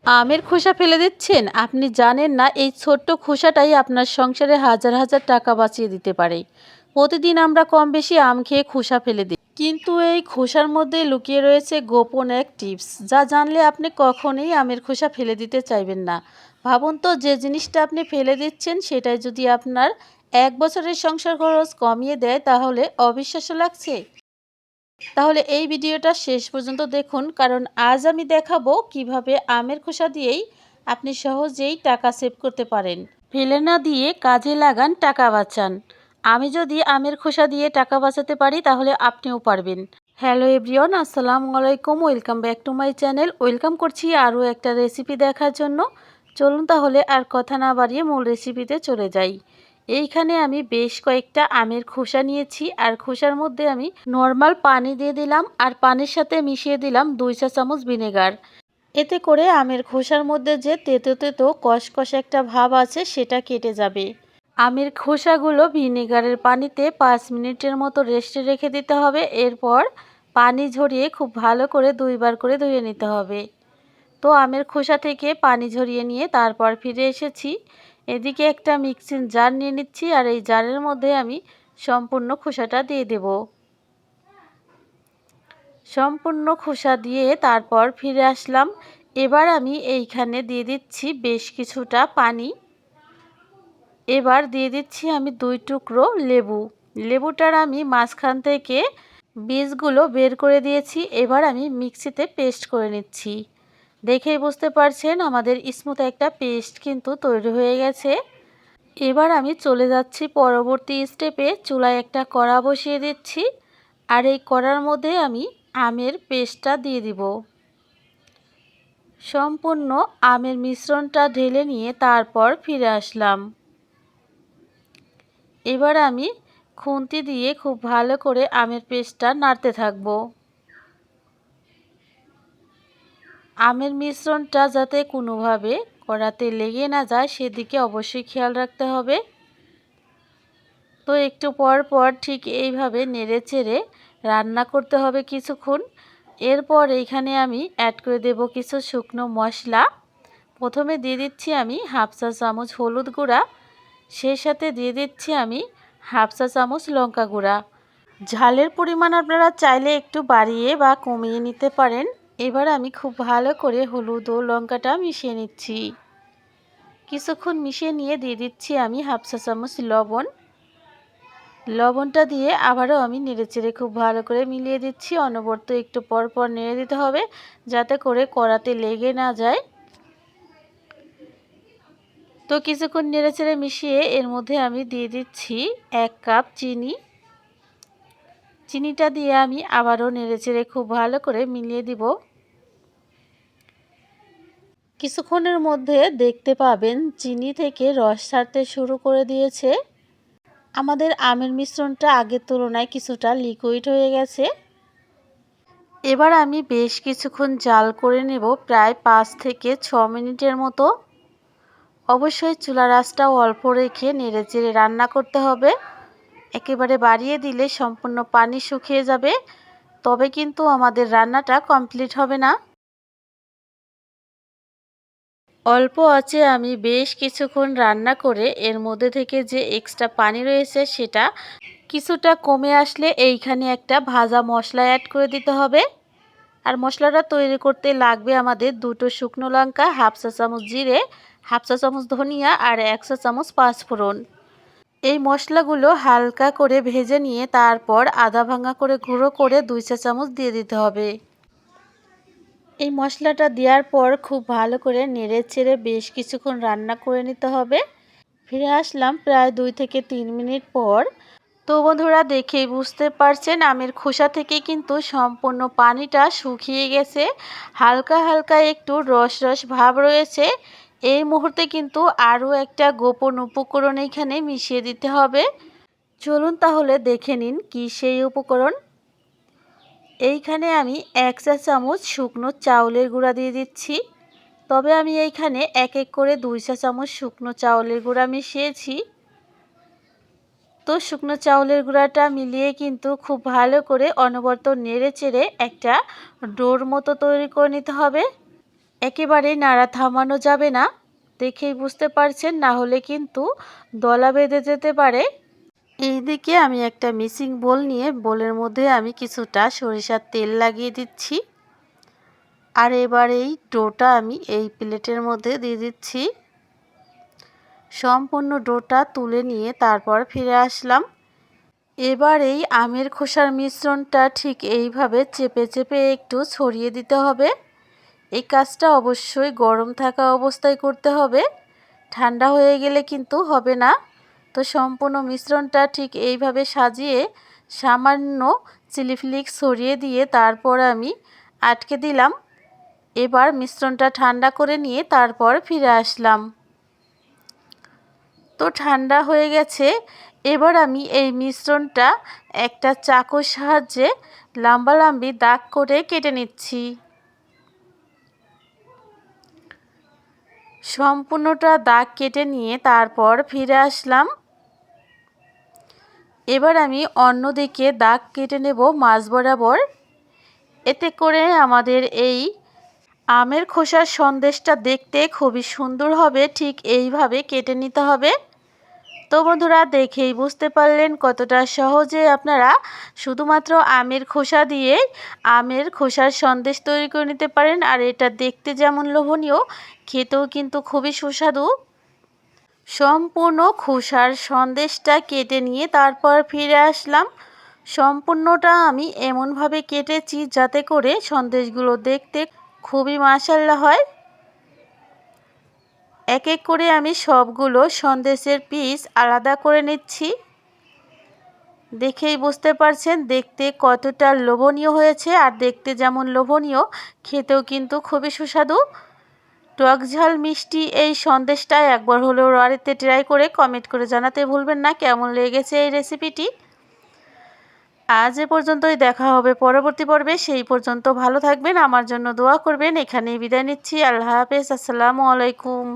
আমের খোসা ফেলে দিচ্ছেন? আপনি জানেন না এই ছোট্ট খোসাটাই আপনার সংসারে হাজার হাজার টাকা বাঁচিয়ে দিতে পারে। প্রতিদিন আমরা কম বেশি আম খেয়ে খোসা ফেলে দিই। কিন্তু এই খোসার মধ্যে লুকিয়ে রয়েছে গোপন এক টিপস, যা জানলে আপনি কখনোই আমের খোসা ফেলে দিতে চাইবেন না। ভাবুন তো, যে জিনিসটা আপনি ফেলে দিচ্ছেন সেটাই যদি আপনার ১ বছরের সংসার খরচ কমিয়ে দেয়, তাহলে অবিশ্বাস্য লাগছে? তাহলে এই ভিডিওটা শেষ পর্যন্ত দেখুন, কারণ আজ আমি দেখাবো কিভাবে আমের খোসা দিয়েই আপনি সহজেই টাকা সেভ করতে পারেন। ফেলে না দিয়ে কাজে লাগান, টাকা বাঁচান। আমি যদি আমের খোসা দিয়ে টাকা বাঁচাতে পারি, তাহলে আপনিও পারবেন। হ্যালো এভরিওয়ান, আসসালামু আলাইকুম। Welcome back to my channel. Welcome করছি আরও একটা রেসিপি দেখার জন্য। চলুন তাহলে আর কথা না বাড়িয়ে মূল রেসিপিতে চলে যাই। এইখানে আমি বেশ কয়েকটা আমের খোসা নিয়েছি, আর খোসার মধ্যে আমি নর্মাল পানি দিয়ে দিলাম, আর পানির সাথে মিশিয়ে দিলাম 2 চা চামচ ভিনেগার। এতে করে আমের খোসার মধ্যে যে তেতো তেতো কষকষ একটা ভাব আছে সেটা কেটে যাবে। আমের খোসাগুলো ভিনেগারের পানিতে 5 মিনিটের মতো রেস্টে রেখে দিতে হবে। এরপর পানি ঝরিয়ে খুব ভালো করে 2 বার করে ধুয়ে নিতে হবে। তো আমের খোসা থেকে পানি ঝরিয়ে নিয়ে তারপর ফিরে এসেছি। এদিকে একটা মিক্সিং জার নিয়ে নিচ্ছি, আর এই জারের মধ্যে আমি সম্পূর্ণ খোসাটা দিয়ে দেব। সম্পূর্ণ খোসা দিয়ে তারপর ফিরে আসলাম। এবার আমি এইখানে দিয়ে দিচ্ছি বেশ কিছুটা পানি। এবার দিয়ে দিচ্ছি আমি 2 টুকরো লেবু। লেবুটার আমি মাঝখান থেকে বীজগুলো বের করে দিয়েছি। এবার আমি মিক্সিতে পেস্ট করে নিচ্ছি। দেখেই বুঝতে পারছেন আমাদের স্মুথ একটা পেস্ট কিন্তু তৈরি হয়ে গেছে। এবার আমি চলে যাচ্ছি পরবর্তী স্টেপে। চুলায় একটা কড়া বসিয়ে দিচ্ছি, আর এই কড়ার মধ্যে আমি আমের পেস্টটা দিয়ে দিব। সম্পূর্ণ আমের মিশ্রণটা ঢেলে নিয়ে তারপর ফিরে আসলাম। এবার আমি খুন্তি দিয়ে খুব ভালো করে আমের পেস্টটা নাড়তে থাকব। আমের মিশ্রণটা যাতে কোনোভাবে কড়াতে লেগে না যায় সেদিকে অবশ্যই খেয়াল রাখতে হবে। তো একটু পর পর ঠিক এইভাবে নেড়েচেড়ে রান্না করতে হবে কিছুক্ষণ। এরপর এইখানে আমি অ্যাড করে দেব কিছু শুকনো মশলা। প্রথমে দিয়ে দিচ্ছি আমি 1/2 চা চামচ হলুদ গুঁড়া, সেই সাথে দিয়ে দিচ্ছি আমি 1/2 চা চামচ লঙ্কা গুঁড়া। ঝালের পরিমাণ আপনারা চাইলে একটু বাড়িয়ে বা কমিয়ে নিতে পারেন। এবার আমি খুব ভালো করে হলুদ ও লঙ্কাটা মিশিয়ে নিচ্ছি। কিছুক্ষণ মিশিয়ে নিয়ে দিয়ে দিচ্ছি আমি 1/2 চা চামচ লবণ। লবণটা দিয়ে আবারও আমি নেড়েচেড়ে খুব ভালো করে মিলিয়ে দিচ্ছি। অনবরত একটু পর পর নেড়ে দিতে হবে, যাতে করে কড়াতে লেগে না যায়। তো কিছুক্ষণ নেড়েচেড়ে মিশিয়ে এর মধ্যে আমি দিয়ে দিচ্ছি 1 কাপ চিনি। চিনিটা দিয়ে আমি আবারও নেড়েচেড়ে খুব ভালো করে মিলিয়ে দিব। কিছুক্ষণের মধ্যে দেখতে পাবেন চিনি থেকে রস ছাড়তে শুরু করে দিয়েছে। আমাদের আমের মিশ্রণটা আগের তুলনায় কিছুটা লিকুইড হয়ে গেছে। এবার আমি বেশ কিছুক্ষণ জাল করে নেব, প্রায় 5 থেকে 6 মিনিটের মতো। অবশ্যই চুলার আঁচটা অল্প রেখে নেড়েচেড়ে রান্না করতে হবে। একেবারে বাড়িয়ে দিলে সম্পূর্ণ পানি শুকিয়ে যাবে, তবে কিন্তু আমাদের রান্নাটা কমপ্লিট হবে না। অল্প আঁচে আমি বেশ কিছুক্ষণ রান্না করে এর মধ্যে থেকে যে এক্সট্রা পানি রয়েছে সেটা কিছুটা কমে আসলে এইখানে একটা ভাজা মশলা অ্যাড করে দিতে হবে। আর মশলাটা তৈরি করতে লাগবে আমাদের 2টো শুকনো লঙ্কা, 1/2 চা চামচ জিরে, 1/2 চা চামচ ধনিয়া, আর 1 চা চামচ পাঁচফোড়ন। এই মশলাগুলো হালকা করে ভেজে নিয়ে তারপর আদা ভাঙা করে গুঁড়ো করে 2 চা চামচ দিয়ে দিতে হবে। এই মশলাটা দেওয়ার পর খুব ভালো করে নেড়েচেড়ে বেশ কিছুক্ষণ রান্না করে নিতে হবে। ফিরে আসলাম প্রায় 2 থেকে 3 মিনিট পর। তো বন্ধুরা, দেখেই বুঝতে পারছেন আমের খোসা থেকে কিন্তু সম্পূর্ণ পানিটা শুকিয়ে গেছে। হালকা হালকা একটু রস রস ভাব রয়েছে। এই মুহূর্তে কিন্তু আরও একটা গোপন উপকরণ এখানে মিশিয়ে দিতে হবে। চলুন তাহলে দেখে নিন কি সেই উপকরণ। এইখানে আমি 1 চা চামচ শুকনো চাউলের গুঁড়া দিয়ে দিচ্ছি। তবে আমি এইখানে এক এক করে 2 চা চামচ শুকনো চাউলের গুঁড়া মিশিয়েছি। তো শুকনো চাউলের গুঁড়াটা মিলিয়ে কিন্তু খুব ভালো করে অনবরত নেড়েচেড়ে একটা ডোর মতো তৈরি করে নিতে হবে। একেবারে নাড়া থামানো যাবে না, দেখেই বুঝতে পারছেন, না হলে কিন্তু দলা বেঁধে যেতে পারে। এইদিকে আমি একটা মিক্সিং বোল নিয়ে বোলের মধ্যে আমি কিছুটা সরিষার তেল লাগিয়ে দিচ্ছি। আর এবার এই ডোটা আমি এই প্লেটের মধ্যে দিয়ে দিচ্ছি। সম্পূর্ণ ডোটা তুলে নিয়ে তারপর ফিরে আসলাম। এবার এই আমের খোসার মিশ্রণটা ঠিক এইভাবে চেপে চেপে একটু ছড়িয়ে দিতে হবে। এই কাজটা অবশ্যই গরম থাকা অবস্থায় করতে হবে, ঠান্ডা হয়ে গেলে কিন্তু হবে না। তো সম্পূর্ণ মিশ্রণটা ঠিক এইভাবে সাজিয়ে সামান্য চিলি ফ্লেক্স ছড়িয়ে দিয়ে তারপর আমি আটকে দিলাম। এবার মিশ্রণটা ঠান্ডা করে নিয়ে তারপর ফিরে আসলাম। তো ঠান্ডা হয়ে গেছে। এবার আমি এই মিশ্রণটা একটা চাকুর সাহায্যে লম্বালম্বি দাগ করে কেটে নিচ্ছি। সম্পূর্ণটা দাগ কেটে নিয়ে তারপর ফিরে আসলাম। এবার আমি অন্যদিকে দাগ কেটে নেব মাঝ বরাবর। এতে করে আমাদের এই আমের খোসার সন্দেশটা দেখতে খুবই সুন্দর হবে। ঠিক এইভাবে কেটে নিতে হবে। তো বন্ধুরা, দেখেই বুঝতে পারলেন কতটা সহজে আপনারা শুধুমাত্র আমের খোসা দিয়ে আমের খোসার সন্দেশ তৈরি করে নিতে পারেন। আর এটা দেখতে যেমন লোভনীয়, খেতেও কিন্তু খুবই সুস্বাদু। সম্পূর্ণ খোসার সন্দেশটা কেটে নিয়ে তারপর ফিরে আসলাম। সম্পূর্ণটা আমি এমনভাবে কেটেছি যাতে করে সন্দেশগুলো দেখতে খুবই মাশাআল্লাহ হয়। এক এক করে আমি সবগুলো সন্দেশের পিস আলাদা করে নিচ্ছি। দেখেই বুঝতে পারছেন দেখতে কতটা লোভনীয় হয়েছে। আর দেখতে যেমন লোভনীয়, খেতেও কিন্তু খুবই সুস্বাদু। টক ঝাল মিষ্টি এই সন্দেশটা একবার হলেও বাড়িতে ট্রাই করে কমেন্ট করে জানাতে ভুলবেন না কেমন লেগেছে এই রেসিপিটি। আজ এ পর্যন্তই, দেখা হবে পরবর্তী পর্বে। সেই পর্যন্ত ভালো থাকবেন, আমার জন্য দোয়া করবেন। এখানেই বিদায় নিচ্ছি। আল্লাহ হাফেজ। আসসালামু আলাইকুম।